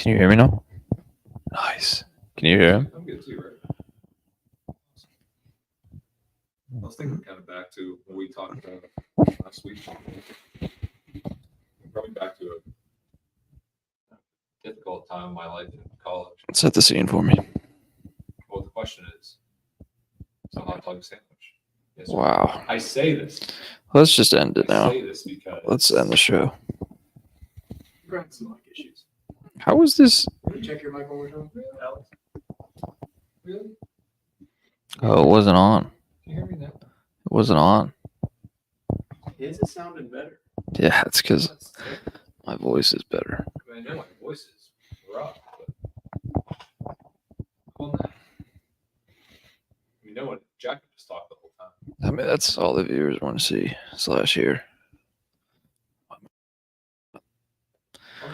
Can you hear me now? Nice. Can you hear him? I'm good too, right? I was thinking kind of back to what we talked about last week. Probably back to a difficult time in my life in college. Set the scene for me. Well, the question is, it's a hot dog sandwich. Yes, Wow. I say this. Let's just end it I now. say this because Let's end the show. you're having some mic issues. How was this? Can you check your mic one more time, Alex? Really? Oh, it wasn't on. Can you hear me now? It wasn't on. His is sounding better. Yeah, it's because my voice is better. I mean, I know my voice is rough, but well, you know what? Jack could just talk the whole time. I mean, that's all the viewers want to see / hear. I'll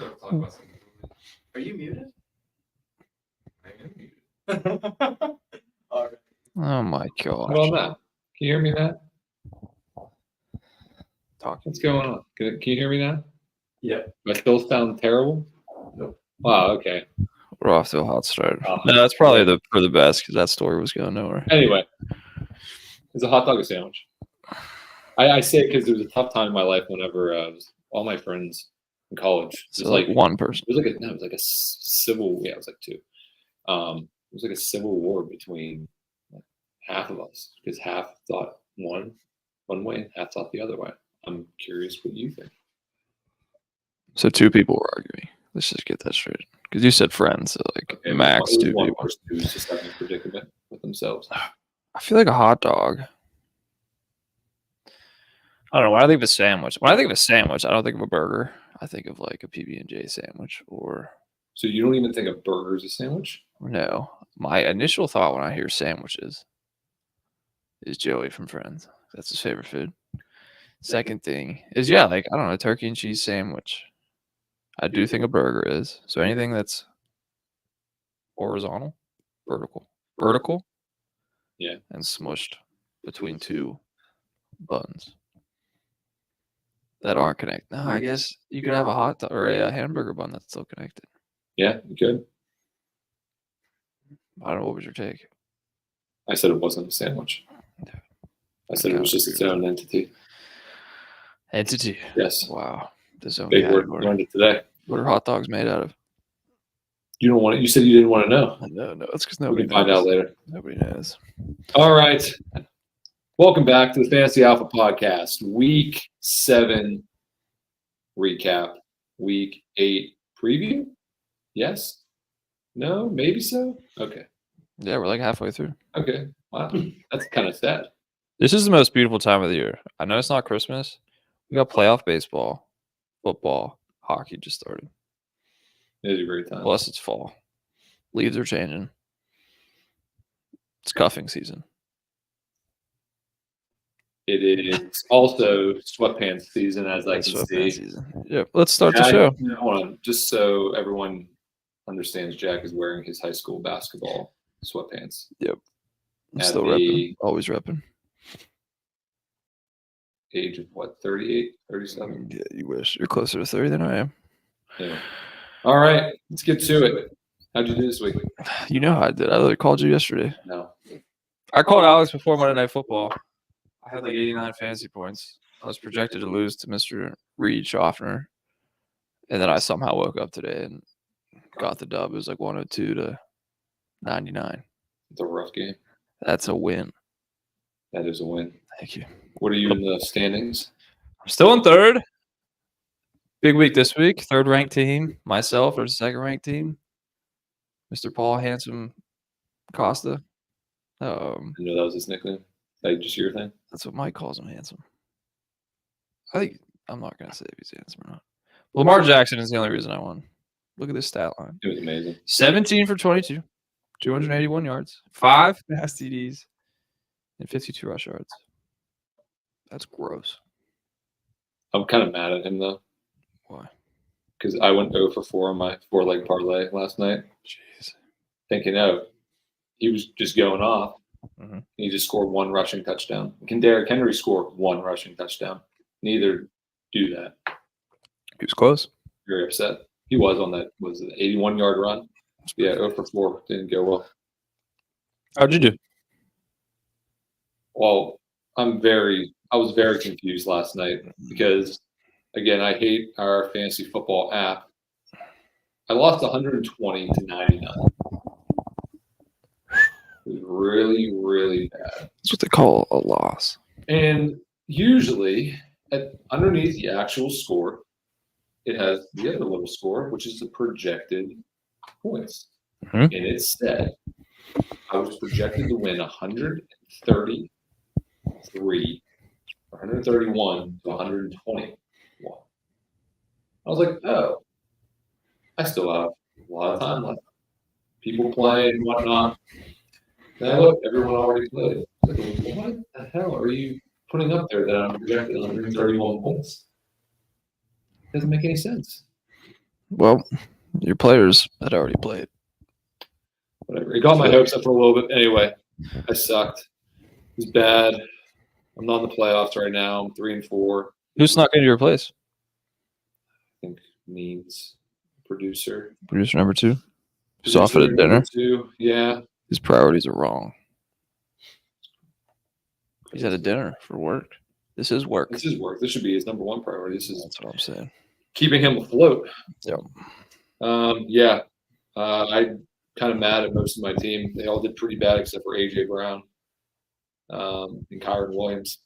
go talk about something. Are you muted? I am muted. All right. Oh my gosh. Well, Matt, can you hear me, Matt? Talk. What's going on? Can you hear me now? Yeah. Do I still sound terrible? Nope. Wow. Okay. We're off to a hot start. Oh. No, that's probably for the best because that story was going nowhere. Anyway, it's a hot dog sandwich. I say it because there was a tough time in my life whenever all my friends in college. It was So like one person. It was like a civil. Yeah, it was like two. It was like a civil war between half of us because half thought one way and half thought the other way. I'm curious what you think. So two people were arguing. Let's just get that straight. Because you said friends, so like Okay, max it was two one people. person who was just having a predicament with themselves. I feel like a hot dog. I don't know. When I think of a sandwich, I don't think of a burger. I think of like a PB&J sandwich or So you don't even think a burger is a sandwich? no. My initial thought when I hear sandwiches is Joey from Friends. That's his favorite food. Second thing is like I don't know, turkey and cheese sandwich. I do think a burger is. So anything that's horizontal, vertical, Yeah. and smushed between two buns that aren't connected. No, I guess you could have a hot dog or a hamburger bun that's still connected. Yeah, you could. I don't know. What was your take? I said it wasn't a sandwich. I said it was just its own entity. Entity. Yes. Wow. This own Big word. category. Learned it today. What are hot dogs made out of? You don't want it. You said you didn't want to know. No, it's because We nobody can find out later. Nobody knows. All right. Welcome back to the Fantasy Alpha Podcast. Week 7 recap. Week 8 preview? Yes? No? Maybe so? Okay. Yeah, we're like halfway through. Okay. Wow. That's kind of sad. This is the most beautiful time of the year. I know it's not Christmas. We got playoff baseball, football, hockey just started. It is a great time. Plus, it's fall. Leaves are changing. It's cuffing season. It is also sweatpants season, as I It's can sweatpants see. season. Yep. Let's start the Jack- show. Hold on. Just so everyone understands, Jack is wearing his high school basketball sweatpants. I'm At still the- repping. Always repping. Age of what, 38, 37? Yeah, you wish. You're closer to 30 than I am. Yeah. All right, let's get to it. How'd you do this week? You know how I did. I literally called you yesterday. No. I called Alex before Monday Night Football. I had like 89 fantasy points. I was projected to lose to Mr. Reed Schaffner. And then I somehow woke up today and got the dub. It was like 102 to 99. It's a rough game. That's a win. That is a win. Thank you. What are you in the standings? I'm still in third. Big week this week. Third ranked team. Myself or second ranked team. Mr. Paul Handsome Costa. I know that was his nickname. Like just your thing? That's what Mike calls him, handsome. I think I'm not gonna say if he's handsome or not. Lamar Jackson is the only reason I won. Look at this stat line: It was amazing. 17 for 22, 281 yards, 5 pass TDs, and 52 rush yards. That's gross. I'm kind of mad at him though, Why? because I went 0 for 4 on my 4-leg parlay last night, Jeez. thinking, oh, he was just going off. Mhm. He just scored 1 rushing touchdown. Can Derrick Henry score 1 rushing touchdown? Neither do that. He was close. Very upset. He was on that, was it 81-yard run? Yeah, 0 for 4. Didn't go well. How'd you do? Well, I was very confused last night because, again, I hate our fantasy football app. I lost 120 to 99. It was really, really bad. That's what they call a loss. And usually, underneath the actual score, it has the other little score, which is the projected points. Mhm. And it said I was projected to win 131 to 121. I was like, oh, I still have a lot of time left. People playing and whatnot. Then I look, everyone already played. Like, what the hell are you putting up there that I'm projected 131 points? Doesn't make any sense. Well, your players had already played. Whatever. It got my hopes up for a little bit. Anyway, I sucked. It was bad. I'm not in the playoffs right now. I'm 3-4. Who snuck into your place? I think means producer. Producer number 2. Who's off at a Producer dinner? number 2. Yeah. His priorities are wrong. He's at a dinner for work. This is work. This is work. This should be his number 1 priority. This is That's what I'm saying. keeping him afloat. Yep. Yeah. I'm kind of mad at most of my team. They all did pretty bad except for AJ Brown and Kyron Williams.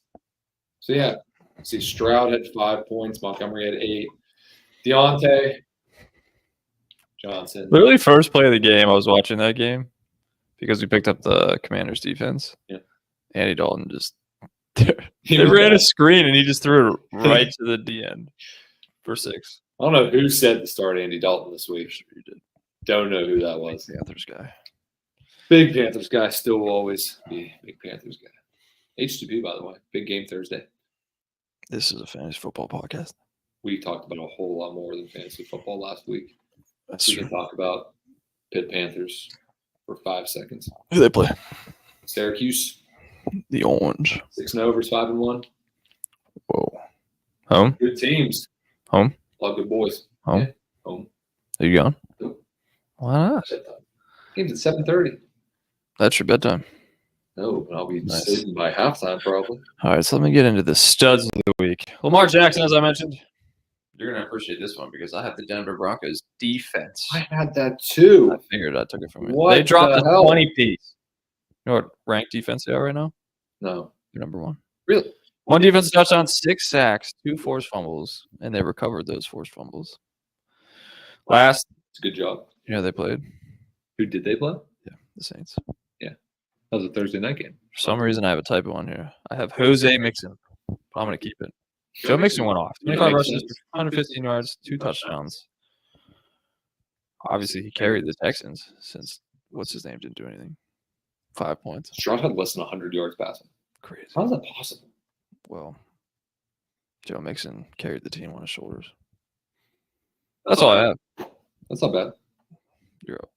So yeah, see Stroud had 5 points, Montgomery had 8, Deontay Johnson. Literally first play of the game, I was watching that game because we picked up the Commanders defense. Yeah. Andy Dalton just they ran a screen and he just threw it right to the D end for 6. I don't know who said to start Andy Dalton this week. Sure you did. Don't know who that was. Panthers guy. Big Panthers guy. Still will always be a big Panthers guy. H2P, by the way. Big game Thursday. This is a fantasy football podcast. We talked about a whole lot more than fantasy football last week. That's We true. can talk about Pitt Panthers for 5 seconds. Who they play? Syracuse, The Orange. 6-0 versus 5-1. Whoa. Home? Good teams. Home? A lot of good boys. Home? Yeah, home. Are you going? Nope. Why not? Game's at 7:30. That's your bedtime. No, but I'll be Nice. sitting by halftime probably. All right, so let me get into the studs of the week. Lamar Jackson, as I mentioned. You're going to appreciate this one because I have the Denver Broncos defense. I had that too. I figured I took it from you. What They dropped the a hell? 20 piece. You know what ranked defense they are right now? No. They're number 1. Really? 1 defensive touchdown, 6 sacks, 2 forced fumbles, and they recovered those forced fumbles. Last, It's a good job. you know, they played Who did they play? the Saints. That was a Thursday night game. For some reason, I have a typo on here. I have Jose Mixon. But I'm going to keep it. Joe Mixon went off. 25 makes rushes, sense. 115 yards, 2 touchdowns. Obviously, he carried the Texans since what's his name didn't do anything. 5 points. Stroud had less than 100 yards passing. Crazy. How is that possible? Well, Joe Mixon carried the team on his shoulders. That's all I have. That's not bad. You're up.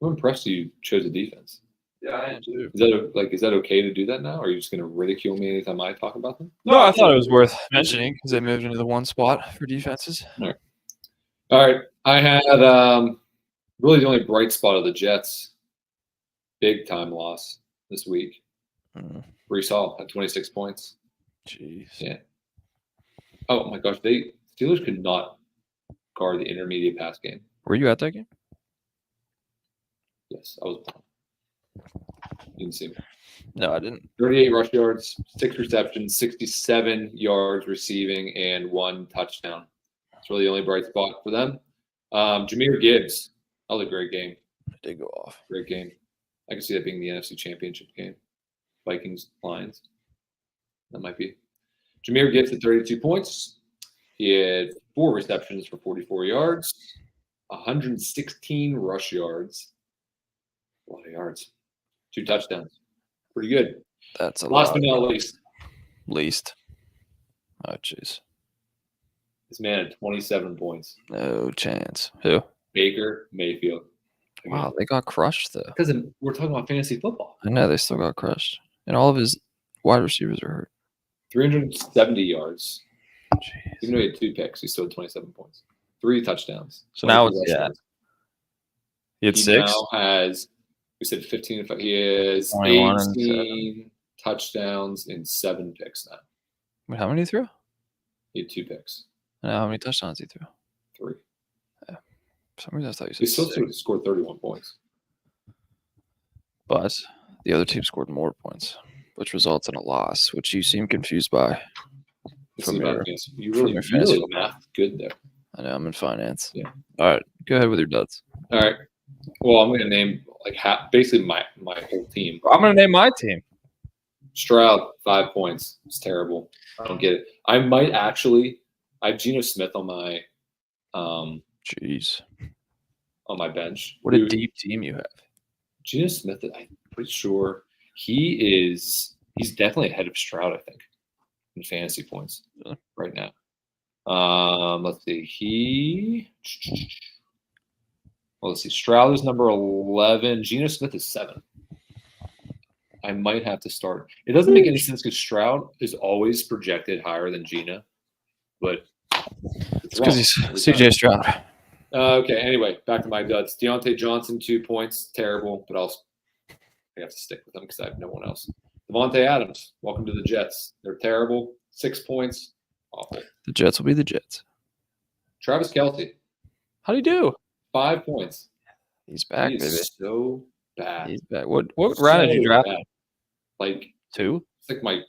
I'm impressed you chose a defense. Yeah, I am too. Is that okay to do that now? Or are you just going to ridicule me anytime I talk about them? No, I thought it was worth mentioning because they moved into the 1 spot for defenses. All right. I had really the only bright spot of the Jets. Big time loss this week. Brees Hall had 26 points. Jeez. Yeah. Oh my gosh, Steelers could not guard the intermediate pass game. Were you at that game? Yes, I was. You didn't see me. No, I didn't. 38 rush yards, 6 receptions, 67 yards receiving, and 1 touchdown. That's really the only bright spot for them. Jahmyr Gibbs, that was a great game. I did go off. Great game. I can see that being the NFC Championship game. Vikings, Lions. That might be. Jahmyr Gibbs had 32 points. He had 4 receptions for 44 yards, 116 rush yards. A lot of yards. 2 touchdowns. Pretty good. That's a Last lot. but not least, Least. Oh, jeez. this man had 27 points. No chance. Who? Baker Mayfield. Wow, they got crushed, though. Because we're talking about fantasy football. I know they still got crushed. And all of his wide receivers are hurt. 370 yards. Jeez. Even though he had 2 picks, he still had 27 points. 3 touchdowns. So now 22 it's rushing. He had He 6. now has, we said 15. He has 21 and 18 touchdowns and 7 picks now. Wait, how many he threw? He had 2 picks. And how many touchdowns he threw? 3. For some reason, I thought you He said still 6. scored 31 points. But the other team scored more points, which results in a loss, which you seem confused by. Let's From see about your- fantasy. You from really, your you fantasy really football. math good there. I know I'm in finance. Yeah. All right, go ahead with your duds. All right. Well, I'm going to name like basically my whole team. I'm going to name my team. Stroud, 5 points. It's terrible. I don't get it. I might actually. I have Geno Smith on my Jeez, bench. what a Dude, deep team you have. Geno Smith. I'm pretty sure he's definitely ahead of Stroud. I think in fantasy points Really? right now. Let's see. Let's see. Stroud is number 11. Geno Smith is 7. I might have to start. It doesn't make any sense because Stroud is always projected higher than Geno, but It's because he's wrong every CJ time. Stroud. Okay. Anyway, back to my duds. Deontay Johnson, 2 points. Terrible, but I have to stick with him because I have no one else. Devontae Adams, welcome to the Jets. They're terrible. 6 points. Awful. The Jets will be the Jets. Travis Kelce, How do you do? 5 points. He's back, He baby. is so bad. He's back. What round did you So draft? bad. Like, 2? it's like my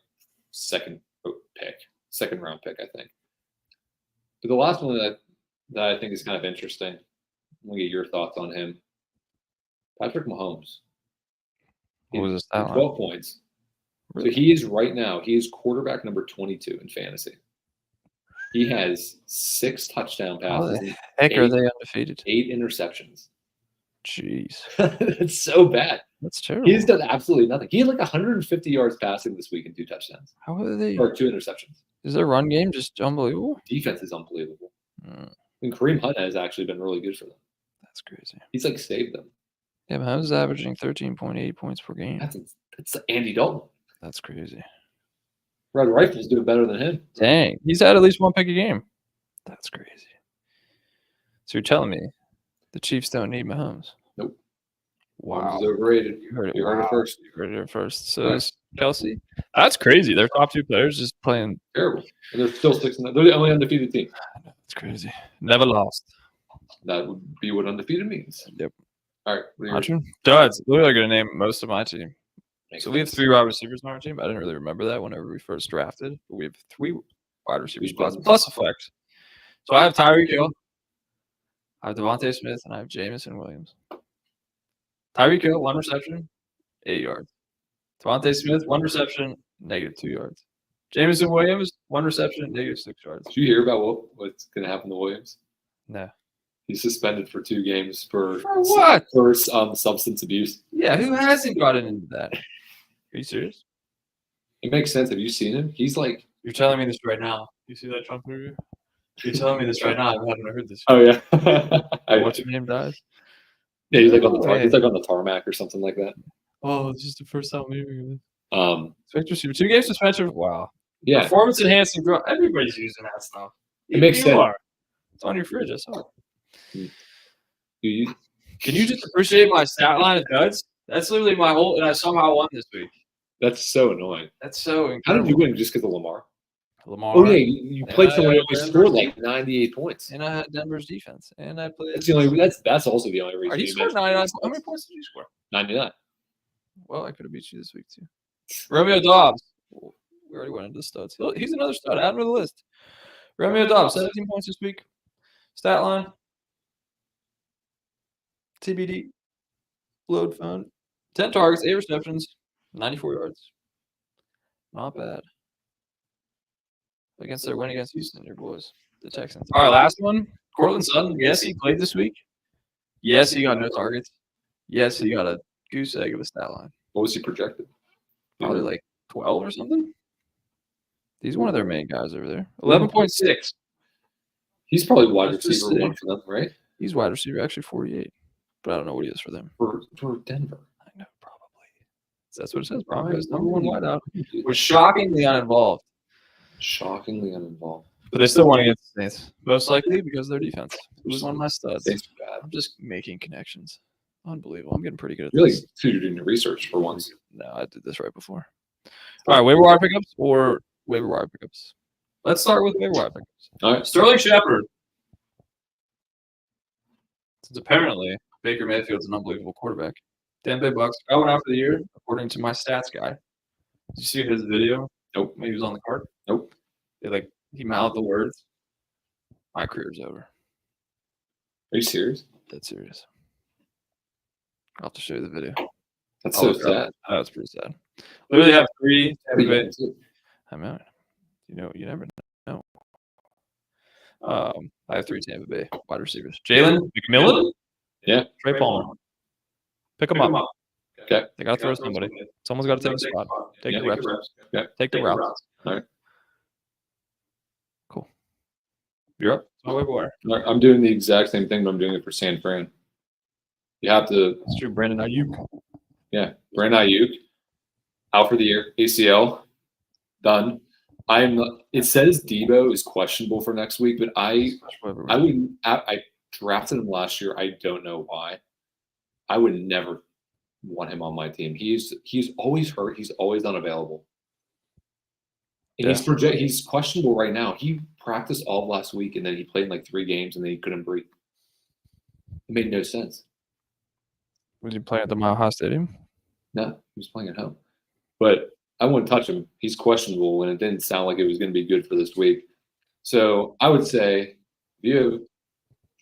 second round pick, I think. But the last one that I think is kind of interesting, I'm going to get your thoughts on him. Patrick Mahomes. What was his He's stat line? 12 points. Really? So he is quarterback number 22 in fantasy. He has 6 touchdown How passes the and heck are 8 they undefeated? 8 interceptions. Jeez, It's so bad. that's terrible. He's done absolutely nothing. He had like 150 yards passing this week and 2 touchdowns How are they? or 2 interceptions. Is their run game just unbelievable? Defense is unbelievable. Mm, And Kareem Hunt has actually been really good for them. that's crazy. He's like saved them. Yeah, Mahomes is averaging 13.8 points per game. That's Andy Dalton. That's crazy. Red Rifle's doing better than him. Dang, he's had at least 1 pick a game. That's crazy. So you're telling me the Chiefs don't need Mahomes? Nope. Wow. He's overrated. You heard it. You heard it first. You heard it here first. So Right. is Kelsey. That's crazy. Their top 2 players just playing. Terrible. And they're still 6-9. They're the only undefeated team. That's crazy. Never lost. That would be what undefeated means. Yep. All right. What are My your- turn? Duds. Literally are going to name most of my team. Makes So we have sense. 3 wide receivers on our team. I didn't really remember that whenever we first drafted. But we have 3 wide receiver Three spots spots. plus a flex. So I have Tyreek Hill, I have Devontae Smith, and I have Jamison Williams. Tyreek Hill, 1 reception, 8 yards. Devontae Smith, 1 reception, -2 yards. Jamison Williams, 1 reception, -6 yards. Did you hear about what's going to happen to Williams? No. He's suspended for 2 games for what? For substance abuse. Yeah, who hasn't gotten into that? Are you serious? It makes sense. Have you seen him? He's like, You're telling me this right now. You see that Trump interview? You're telling me this right now. I haven't heard this. oh yeah, What's your name dies? yeah. He's like on the No way. he's like on the tarmac or something like that. Oh, it's just the first time I'm hearing this. Spectre Receiver, 2 game suspension. Wow. Yeah, Performance enhancing drug. Everybody's using that stuff. It makes You sense. are. It's on your fridge. I saw it. you Can you just appreciate my stat line of duds? That's literally my whole, and I somehow won this week. that's so annoying. That's so How incredible. did you win just because of Lamar? Lamar. Oh yeah, you played Yeah, someone who yeah, only scored like 98 points. And I had Denver's defense. And I played. That's the only. That's also the only All reason. right, he you scored mentioned 99. it. How many points did you score? 99. Well, I could have beat you this week too. Romeo Dobbs. We already went into the studs. He's another stud. Add him to the list. Romeo Dobbs, 17 points this week. Stat line. TBD. Load phone. 10 targets, 8 receptions, 94 yards. Not bad. Against their win against Houston, your boys, the Texans. All right, last one. Cortland Sutton. Yes, he played this week. Yes, he got no targets. Yes, he got a goose egg of a stat line. What was he projected? Probably like 12 or something. He's one of their main guys over there. 11.6. He's probably wide That's just receiver 1 sick. for them, right? He's wide receiver, actually 48. But I don't know what he is for them. For Denver. I know, probably. That's what it says. Broncos, number 1 wideout. Was shockingly uninvolved. Shockingly uninvolved. But they still won against the Saints, most likely because of their defense. It was one of my studs. Saints are bad. I'm just making connections. Unbelievable. I'm getting pretty good at Really, this. so you're doing your research for once. No, I did this right before. All right, waiver wire pickups or waiver wire pickups? Let's start with waiver wire pickups. All right. Sterling Shepard. Since apparently Baker Mayfield's an unbelievable quarterback. Tampa Bay Bucks going out for the year, according to my stats guy. Did you see his video? Nope. When he was on the card? Nope. He mouthed the words. My career's over. Are you serious? Dead serious. I'll have to show you the video. That's so sad. That's pretty sad. Literally have 3 Tampa Bay. Yeah. I mean, you never know. I have 3 Tampa Bay wide receivers. Jalen McMillan. Yeah. Trey Palmer. Pick them up. Okay. They got to throw somebody. Someone's got to take a spot. Take the reps. Okay. Take the routes. All right. Cool. You're up. Oh, wait, where? All right, I'm doing the exact same thing, but I'm doing it for San Fran. You have to. It's true. Brandon Ayuk. Yeah. Brandon Ayuk out for the year. ACL done. It says Debo is questionable for next week, but I drafted him last year. I don't know why. I would never want him on my team. He's always hurt. He's always unavailable. And he's questionable right now. He practiced all of last week, and then he played in like 3 games, and then he couldn't breathe. It made no sense. Was he playing at the Mile High Stadium? No, he was playing at home. But I wouldn't touch him. He's questionable, and it didn't sound like it was going to be good for this week. So I would say if you have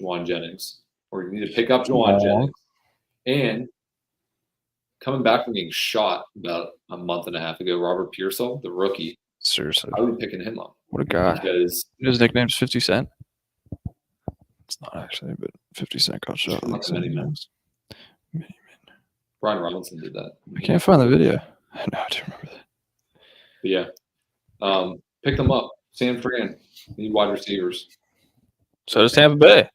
Juwan Jennings, or you need to pick up Juwan Jennings, and coming back from getting shot about a month and a half ago, Robert Pearsall, the rookie, Seriously. I would be picking him up. What a guy. Because his nickname's 50 Cent. It's not actually, but 50 Cent got shot. Like Mini Men. Brian Robinson did that. I can't find the video. I know, I do remember that. But yeah. Pick them up. San Fran. Need wide receivers. So does Tampa Bay.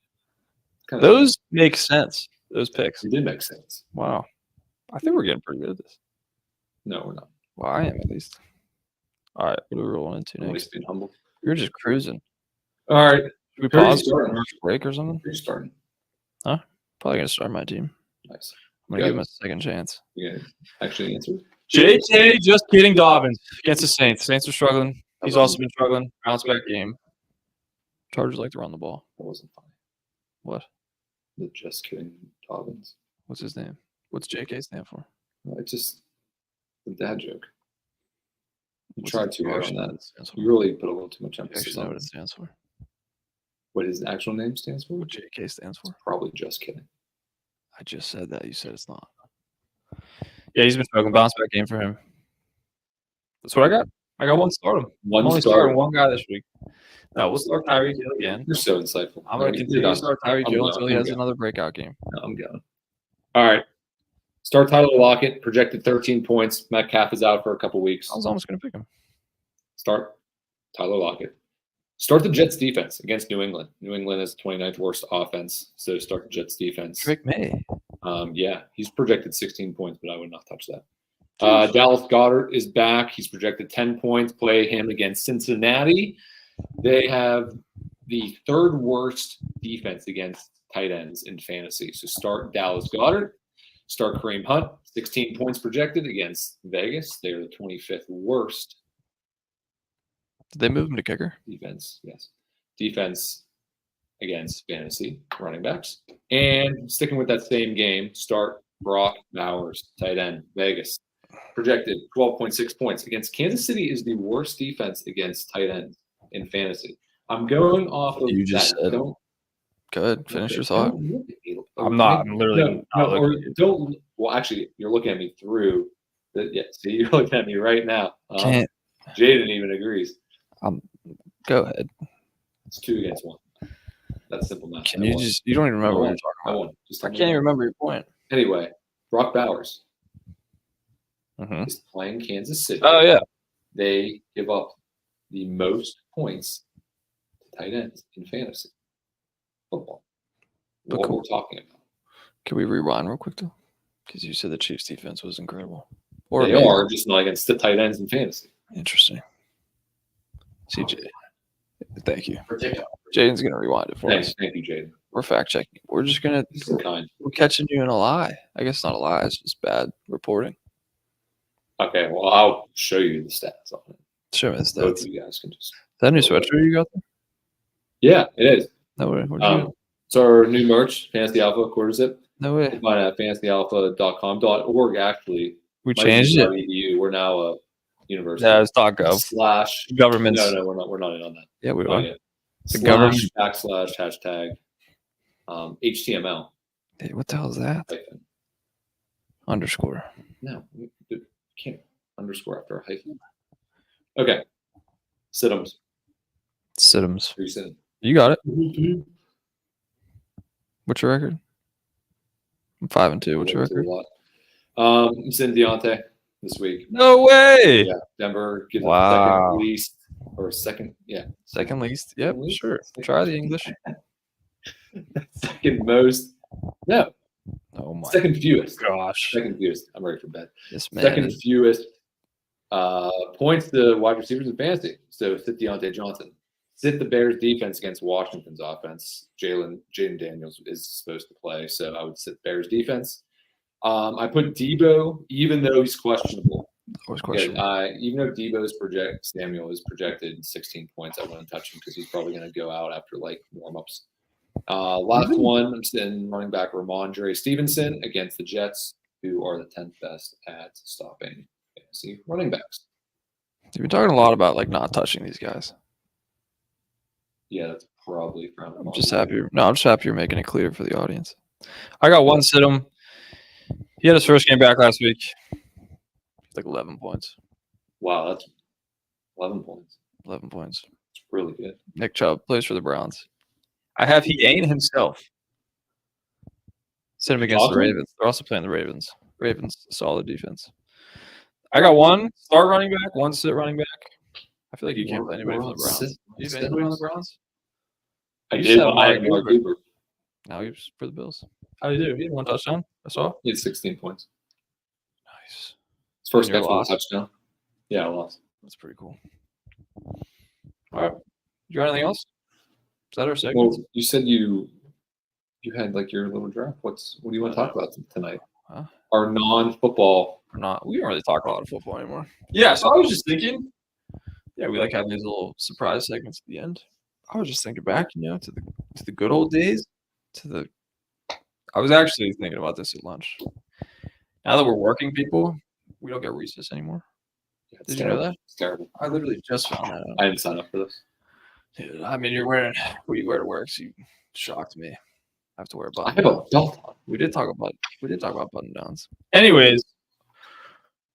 Kinda Those make sense. Those picks. It did make sense. Wow. I think we're getting pretty good at this. No, we're not. Well, I am at least. All right, what are we rolling into At next? least being humble. You're just cruising. All right. Should we Who are you pause for a starting? commercial break or something? Who's starting? Probably going to start my team. Nice. I'm going to give him a second chance. You gonna actually answer? JK, just kidding, Dobbins against the Saints. Saints are struggling. He's also been struggling. Bounce back game. Chargers like to run the ball. That wasn't funny. What? The just kidding Dobbins. What's his name? What's JK stand for? It's just a dad joke. You What's tried it- too you hard actually on know what that. it stands for? You really put a little too much You emphasis actually know on what it. it stands for? What his actual name stands for? What JK stands for? Probably just kidding. I just said that. You said it's not. Yeah, he's been struggling. Bounce back game for him. That's what I got. I got one start him. I'm One only star. starting one guy this week. No, we'll start Tyreek Hill again. You're so insightful. I'm going to You're continue to done. start Tyreek I'm Hill done. until he I'm has done. another breakout game. No, I'm going. All right. Start Tyler Lockett, projected 13 points. Metcalf is out for a couple weeks. I was almost going to pick him. Start Tyler Lockett. Start the Jets defense against New England. New England is 29th worst offense, so start the Jets defense. Drake May. Yeah, he's projected 16 points, but I would not touch that. Dallas Goedert is back. He's projected 10 points. Play him against Cincinnati. They have the 3rd worst defense against tight ends in fantasy. So start Dallas Goedert. Start Kareem Hunt. 16 points projected against Vegas. They are the 25th worst Did they move him to kicker? defense. Yes. Defense against fantasy running backs. And sticking with that same game, start Brock Bowers, tight end, Vegas. Projected 12.6 points against Kansas City is the worst defense against tight ends in fantasy. I'm going off of You just that. said- Don't Good. Finish your thought. don't look at me. I'm not. I'm literally No, not or looking at you. don't. Well, actually, you're looking at me through. Yeah, see, you're looking at me right now. Can't. Jaden even agrees. Go ahead. It's 2 against 1. That's simple math. Can I you won. just? You don't even remember what you're I talking won. Just about. tell I me can't even why. remember your point. Anyway, Brock Bowers Mhm. is playing Kansas City. Oh yeah. They give up the most points to tight ends in fantasy football. But What cool. we're talking about. Can we rewind real quick though? Because you said the Chiefs' defense was incredible. Or They amazing. are just not against the tight ends in fantasy. Interesting. CJ. Thank you. For TikTok. Jaden's gonna rewind it for Thanks. us. Thank you, Jaden. We're fact checking. We're just gonna. This is kind. We're catching you in a lie. I guess not a lie. It's just bad reporting. Okay, well, I'll show you the stats on it. Show me the Both stats. of you guys can just. Is that a new sweatshirt you got there? Yeah, it is. No way. Where'd you get it? It's our new merch, Fantasy Alpha quarter zip. No way. Find it at fantasyalpha.com.org. Actually, We changed it. .edu. We're now a university. Yeah, it's .gov. Slash Governments. No, we're not. We're not in on that. Yeah, we Not are. yet. The Slash, government- backslash hashtag HTML. Hey, what the hell is that? Hyphen. Underscore. No, we can't underscore after a hyphen. Okay. Situms. Situms. Recent. You got it. What's your record? I'm 5-2. What's your record? Sin Deontay this week. No way. Yeah, Denver gives Wow. up second least or second. Yeah, Second least. Yep, Least? sure. Try the English. second most. No, Oh my second fewest. gosh. Second fewest. I'm ready for bed. This man. Second is- fewest points to wide receivers in fantasy. So sit Deontay Johnson. Sit the Bears defense against Washington's offense. Jaden Daniels is supposed to play, so I would sit Bears defense. I put Debo, even though he's questionable. Always question. Even though Samuel is projected 16 points, I wouldn't touch him because he's probably going to go out after like warmups. Last one, I'm sitting running back Ramondre Stevenson against the Jets, who are the 10th best at stopping fantasy running backs. You've been talking a lot about like not touching these guys. Yeah, that's probably from. I'm just happy. No, I'm just happy you're making it clear for the audience. I got one sit-em. He had his first game back last week. Like 11 points. Wow, that's 11 points. 11 points. It's really good. Nick Chubb plays for the Browns. I have he ain't himself. Sit him against the Awesome. Ravens. They're also playing the Ravens. Ravens, solid defense. I got one start running back, one sit running back. I feel like you can't play anybody We're from on the Browns. sit- You have anybody on the Browns? I You did. said I had Amari Mark Cooper. Cooper. Now he's for the Bills. How do you do? He had one touchdown. I saw. He had 16 points. Nice. His first And you catch was lost. a touchdown. Yeah, I lost. That's pretty cool. All right. You got anything else? Is that our segment? Well, you said you had like your little draft. What do you want to talk about tonight? Huh? Our non-football. Or not? We don't really talk a lot of football anymore. Yeah, so I was just thinking. Yeah, we like having these little surprise segments at the end. I was just thinking back, to the good old days. I was actually thinking about this at lunch. Now that we're working people, we don't get recess anymore. Yeah, it's Did you know terrible. that? It's terrible. I literally just found that out. I didn't sign up for this. Dude, I mean, you're wearing what you wear to work, so you shocked me. I have to wear a I button. have a belt on. We did talk about button downs. Anyways,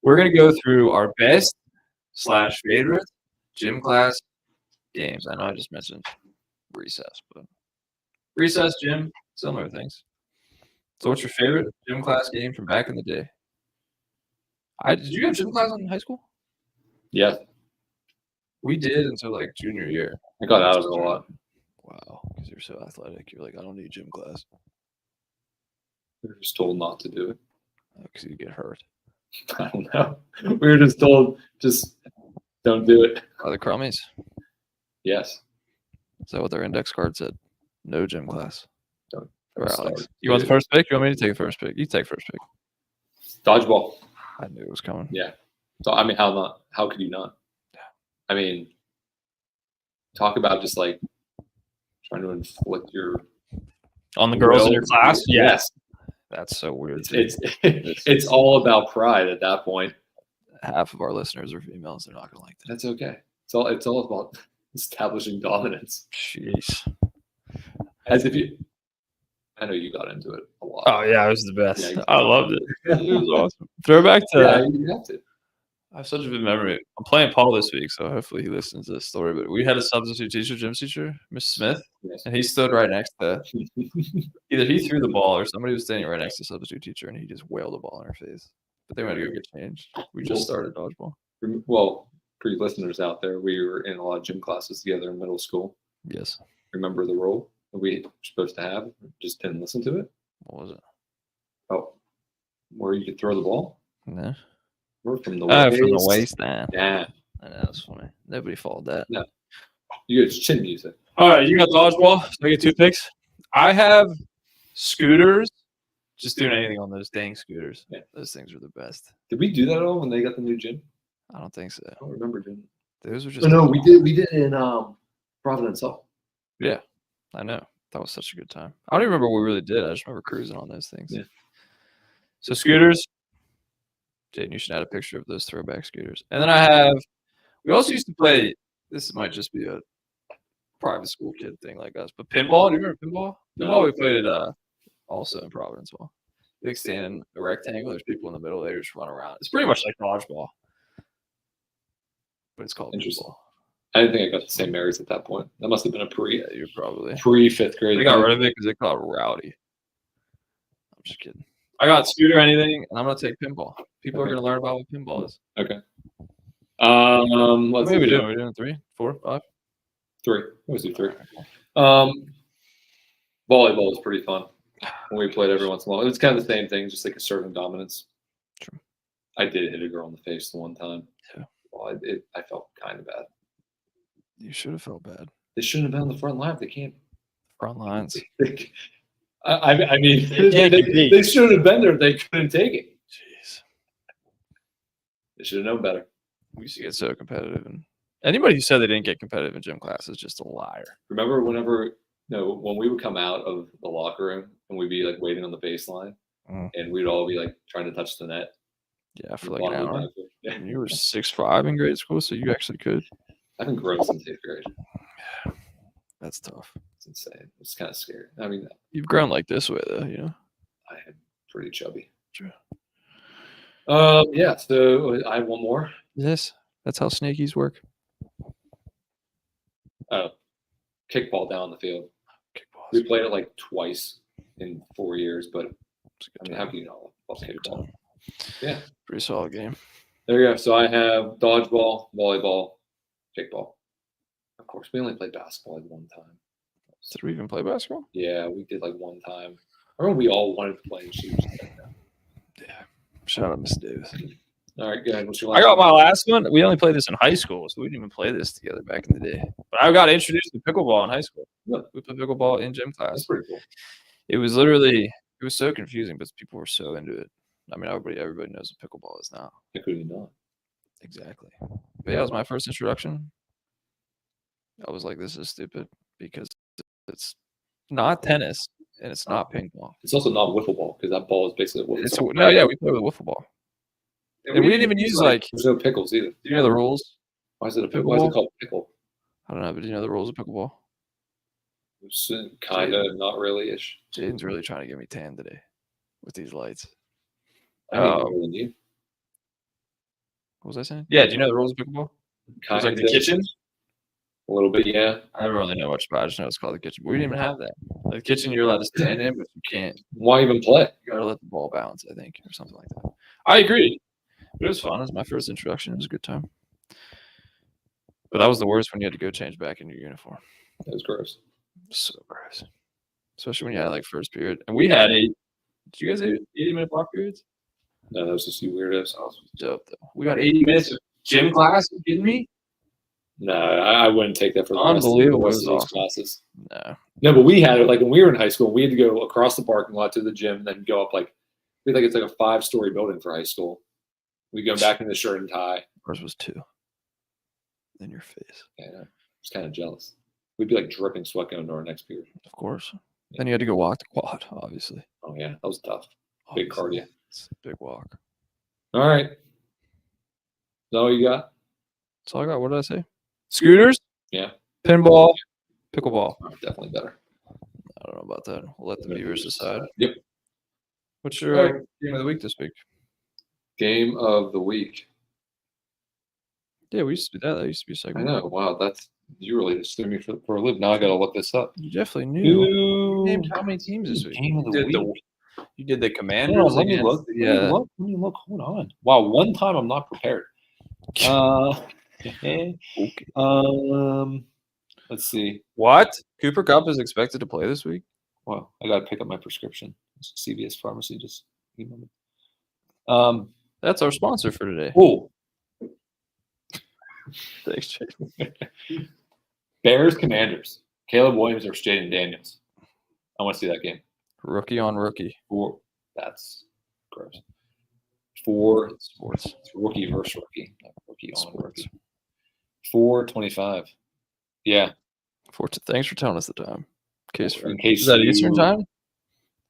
we're gonna go through our best / favorite gym class games. I know I just mentioned recess, but recess, gym, similar things. So, what's your favorite gym class game from back in the day? Did you have gym class in high school? Yeah, We did until like junior year. I got out of it a lot. Wow, because you're so athletic. You're like, I don't need gym class We were just told not to do it. because you get hurt. I don't know. We were just told just don't do it. Are the crummies? Yes. Is that what their index card said? No gym class. Don't For start. Alex. You want the first pick? You want me to take the first pick? You take first pick. Dodgeball. I knew it was coming. Yeah. So I mean, how not? How could you not? Yeah. I mean, talk about just like trying to inflict your On the girls in your will. class? Yes. That's so weird. It's all about pride at that point. Half of our listeners are females. They're not going to like that. That's okay. It's all about establishing dominance. Jeez. As if you, I know you got into it a lot. Oh, yeah. It was the best. Yeah, I loved it. It was awesome. Throwback to yeah, you have to. I have such a vivid memory. I'm playing Paul this week, so hopefully he listens to this story. But we had a substitute teacher, gym teacher, Miss Smith, Yes. and he stood right next to either he threw the ball or somebody was standing right next to the substitute teacher, and he just wailed the ball in her face. But they went to go get changed. We just started dodgeball. Well, for you listeners out there, we were in a lot of gym classes together in middle school. Yes. Remember the role that we were supposed to have? Just didn't listen to it. What was it? Oh, where you could throw the ball? No. We're from the From the waist, man. Yeah. I know, that's funny. Nobody followed that. No. You get chin music. All right, you got dodgeball. So I get 2 picks. I have scooters. Just doing anything on those dang scooters. Yeah. Those things are the best. Did we do that at all when they got the new gym? I don't think so. I don't remember doing it. Those were just. Oh, no, we did. We did it in Providence Hall. Yeah, I know. That was such a good time. I don't even remember what we really did. I just remember cruising on those things. Yeah. So scooters. Jaden, you should add a picture of those throwback scooters. And then I have. We also used to play. This might just be a private school kid thing like us, but pinball. Do you remember pinball? Pinball. We played it also in Providence Hall. Big stand in a rectangle. There's people in the middle. They just run around. It's pretty much like dodgeball, but it's called Interesting. pinball. I didn't think I got to St. Mary's at that point. That must have been a Yeah, you're probably. pre-fifth grade. They got rid of it because they call it rowdy. I'm just kidding. I got scooter anything, and I'm gonna take pinball. People are gonna learn about what pinball is. Okay. What Let's are we do doing? We're doing 3, 4, 5. 3. Let's do 3. Volleyball was pretty fun when we played every once in a while. It was kind of the same thing, just like asserting dominance. True. I did hit a girl in the face the one time. Yeah. Well, I felt kind of bad. You should have felt bad. They shouldn't have been on the front line. They can't. Front lines. I mean, can't compete. they shouldn't have been there. They couldn't take it. Jeez. They should have known better. We used to get so competitive, and anybody who said they didn't get competitive in gym class is just a liar. Remember when we would come out of the locker room and we'd be like waiting on the baseline, and we'd all be like trying to touch the net. Yeah, for like an hour. Yeah. And you were 6'5" in grade school, so you actually could. I haven't grown since 8th grade. That's tough. It's insane. It's kind of scary. I mean, You've grown like this way, though, you know? I am pretty chubby. True. Yeah, so I have one more. Yes, that's how snakies work. Kickball down the field. Kickballs. We played it like twice in 4 years, but It's a I good mean, time. how can you not love Good kickball? time. Yeah. Pretty solid game. There you go. So I have dodgeball, volleyball, kickball. Of course, we only played basketball like one time. Did we even play basketball? Yeah, we did like one time. I remember we all wanted to play, and she was like, no. Yeah. Shout out, Miss Davis. All right, go ahead. What's your I last got one? my last one. We only played this in high school, so we didn't even play this together back in the day. But I got introduced to pickleball in high school. Really? We played pickleball in gym That's class. pretty cool. It was literally, it was so confusing, but people were so into it. I mean, everybody knows what pickleball is now. I couldn't not. Exactly. But yeah, that was my first introduction. I was like, this is stupid because it's not tennis and it's not ping pong. It's also not wiffle ball because that ball is basically a wiffle ball. No, yeah, we play with wiffle ball. And we didn't even use like, There's no pickles either. do you know the rules? Why is it a pickle? Why is it called pickle? I don't know, but do you know the rules of pickleball? Kind of, not really ish. Jaden's really trying to get me tan today with these lights. I mean, more than you. What was I saying? Yeah, do you know the rules of pickleball? It's like the Kinda. kitchen. A little bit, yeah. I don't really know much about it. I just know it's called the kitchen. But we didn't even have that. Like the kitchen, you're allowed to stand in, but you can't. Why even play? You gotta let the ball bounce, I think, or something like that. I agree. But it was fun. It was my first introduction. It was a good time. But that was the worst when you had to go change back in your uniform. That was gross. So gross. Especially when you had like first period. And we had did you guys have 80-minute block periods? No, that was just you weirdos. That was dope though. We got 80 minutes of gym class. You kidding me? No, I wouldn't take that for the rest of Unbelievable. the rest It of was these classes. No. No, but we had it like when we were in high school. We had to go across the parking lot to the gym, and then go up like we think it's like a 5-story building for high school. We go back in the shirt and tie. Ours was 2. In your face. Yeah, I was kind of jealous. We'd be like dripping sweat going to our next period. Of course. Then you had to go walk the quad, obviously. Oh yeah, that was tough. Big Obviously. cardio. It's a big walk. All right. Is that all you got? That's all I got. What did I say? Scooters? Yeah. Pinball? Pickleball? Definitely better. I don't know about that. We'll let the viewers decide. Yep. What's your game of the week this week? Game of the week. Yeah, we used to do that. That used to be a I segment. know. Wow, that's you really just threw me for a live. Now I got to look this up. You definitely knew. You Ooh. named how many teams this week? Game of the You did week. you did the Commanders. No, let me against look. the, Let me look. Hold on. Wow, one time I'm not prepared. Okay. Let's see. What? Cooper Kupp is expected to play this week? Wow, I got to pick up my prescription. CVS Pharmacy just emailed me. That's our sponsor for today. Oh, Thanks, Jay. Bears Commanders. Caleb Williams or Jaden Daniels. I want to see that game. Rookie on rookie. That's gross. For Sports. It's rookie versus rookie. Not rookie on Sports. rookie. 4:25. Yeah. Thanks for telling us the time. In case Is that Eastern you- time?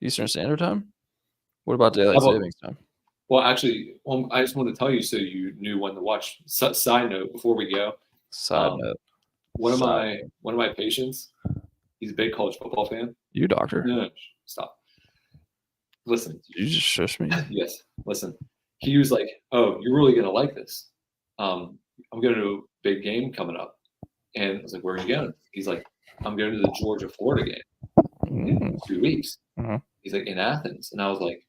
Eastern Standard Time? What about daylight How about- savings time? Well, actually, I just wanted to tell you so you knew when to watch. Side note before we go, Side note. one of Side my patients, he's a big college football fan. You doctor. No, stop. Listen, You just shush me. yes, listen. He was like, "Oh, you're really gonna like this. I'm going to a big game coming up," and I was like, "Where are you going?" He's like, "I'm going to the Georgia-Florida game in 2 weeks." Mhm. He's like, "In Athens," and I was like,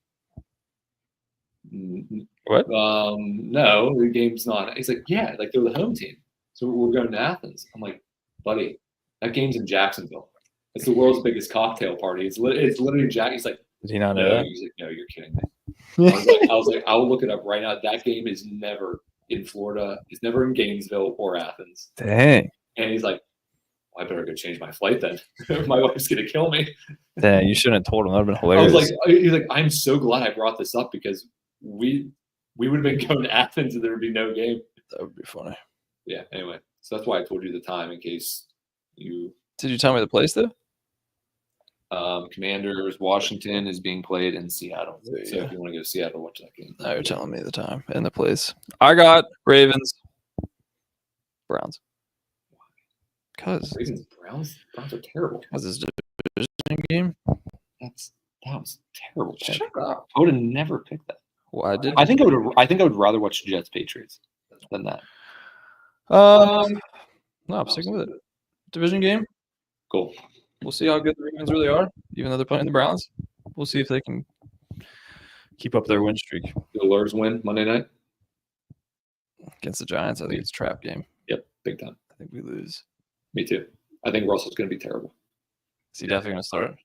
What? No, the game's not." He's like, "Yeah, like they're the home team, so we're going to Athens." I'm like, "Buddy, that game's in Jacksonville. It's the world's biggest cocktail party. It's literally Jack." He's like, Did he not know "No," that? he's like, "No, you're kidding me." I was like, "I will look it up right now. That game is never in Florida. It's never in Gainesville or Athens." Dang. And he's like, "I better go change my flight then. My wife's gonna kill me." Dang, you shouldn't have told him. That would have been I was hilarious. like, he's like, "I'm so glad I brought this up because we would have been going to Athens and there would be no game." That would be funny. Yeah. Anyway, so that's why I told you the time in case you. Did you tell me the place though? Commanders Washington is being played in Seattle. There you So go. if you want to go to Seattle, watch that game. Now you're telling me the time and the place. I got Ravens. Browns. Because Ravens Browns are terrible. this is a division game. That was terrible. pick. Shut up. I would have never picked that. Well, I did. I think I would rather watch Jets Patriots than that. No, I'm sticking with it. Division game. Cool. We'll see how good the Ravens really are, even though they're playing the Browns. We'll see if they can keep up their win streak The Lurs win Monday night. against the Giants. I think it's a trap game. Yep, big time. I think we lose. Me too. I think Russell's going to be terrible. Is he definitely going to start?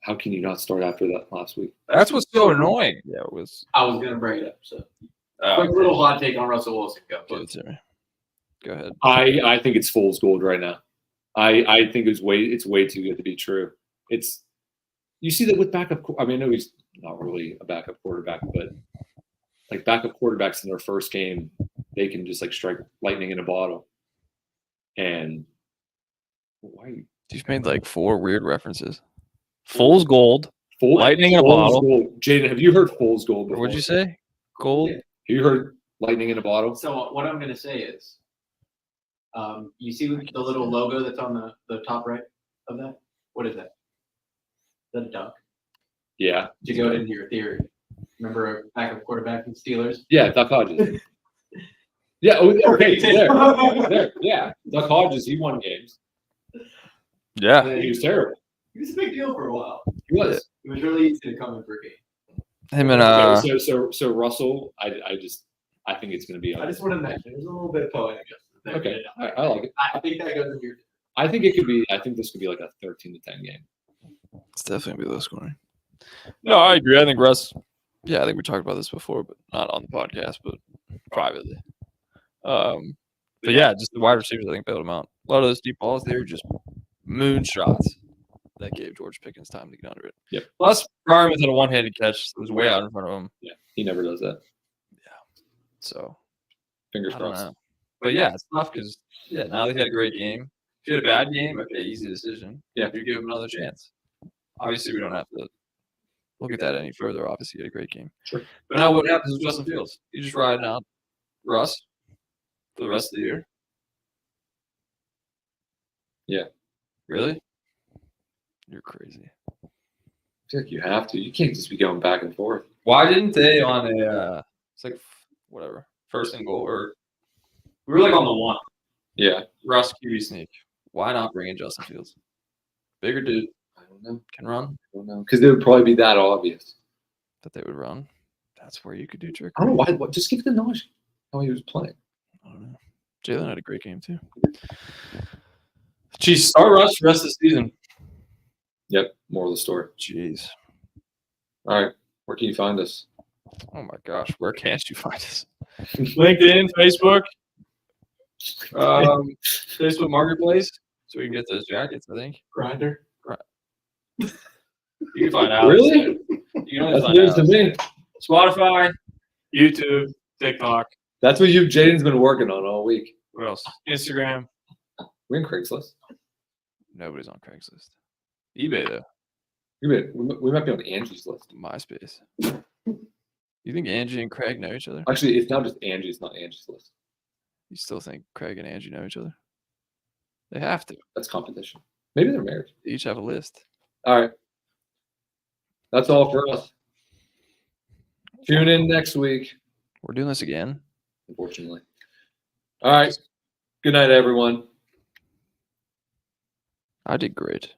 How can you not start after that last week? That's what's so annoying. Yeah, it was. I was gonna bring it up. So Oh, quick little hot take on Russell Wilson. Go. give it to me. Go ahead. I think it's fool's gold right now. I think it's way too good to be true. It's you see that with backup. I mean, I know he's not really a backup quarterback, but like backup quarterbacks in their first game, they can just like strike lightning in a bottle. And why You've made like 4 weird references. Fool's gold. Fool, Lightning in a Fool's bottle. Gold. Jaden, have you heard fool's gold before? What'd you say? Gold. Have you heard lightning in a bottle? So what I'm gonna say is, you see the little logo that's on the top right of that? What is that? The duck. Yeah. To go into your theory. Remember a backup quarterback in Steelers? Yeah, Duck Hodges. Yeah. Okay. There. Yeah. Duck Hodges. He won games. Yeah. He was terrible. He was a big deal for a while. He was. It was really easy to come in for a game. Him and So Russell, I think it's going to be. I just want to mention there's a little bit of poetic justice there. Okay. I like it. I think that goes in your. I think it could be. I think this could be like a 13-10 game. it's definitely gonna be low scoring. No, I agree. I think Russ. Yeah, I think we talked about this before, but not on the podcast, but privately. But yeah, just the wide receivers, I think, bailed him out. A lot of those deep balls, they were just moon shots that gave George Pickens time to get under it. Yep. Plus, Garmin had a one-handed catch that was way out in front of him. Yeah. He never does that. So Fingers I don't crossed. know. But yeah, it's tough because now he's had a great game. If you had a bad game, okay, easy decision. Yeah. You give him another chance. Obviously, we don't have to look at that any further. Obviously, he had a great game. Sure. But now what happens with Justin Fields? You just riding out Russ for the rest of the year? Yeah. Really? You're crazy. I feel like you have to. You can't just be going back and forth. Why didn't they on a it's like whatever, first and goal, or we were like on the 1. Yeah. Russ QB sneak. Why not bring in Justin Fields? Bigger dude, I don't know. can run, I don't know. Because it would probably be that obvious. that they would run. That's where you could do trick. I don't know why. Just give the knowledge how he was playing. I don't know. Jalen had a great game too. Geez, start Russ the rest of the season. Yep. Moral of the story. Jeez. All right. Where can you find us? Oh my gosh, where can't you find us? LinkedIn, Facebook, Facebook Marketplace. So we can get those jackets, I think. Grinder. You can find out. Really? You can only That's find news to out. me. Spotify, YouTube, TikTok. That's what Jaden's been working on all week. What else? Instagram. We're in Craigslist. Nobody's on Craigslist. eBay though. We might be on Angie's list. MySpace. You think Angie and Craig know each other? Actually, it's now just Angie's, not Angie's list. You still think Craig and Angie know each other? They have to. That's competition. Maybe they're married. They each have a list. All right. That's all for us. Tune in next week, We're doing this again. unfortunately. All right. Good night, everyone. I did great.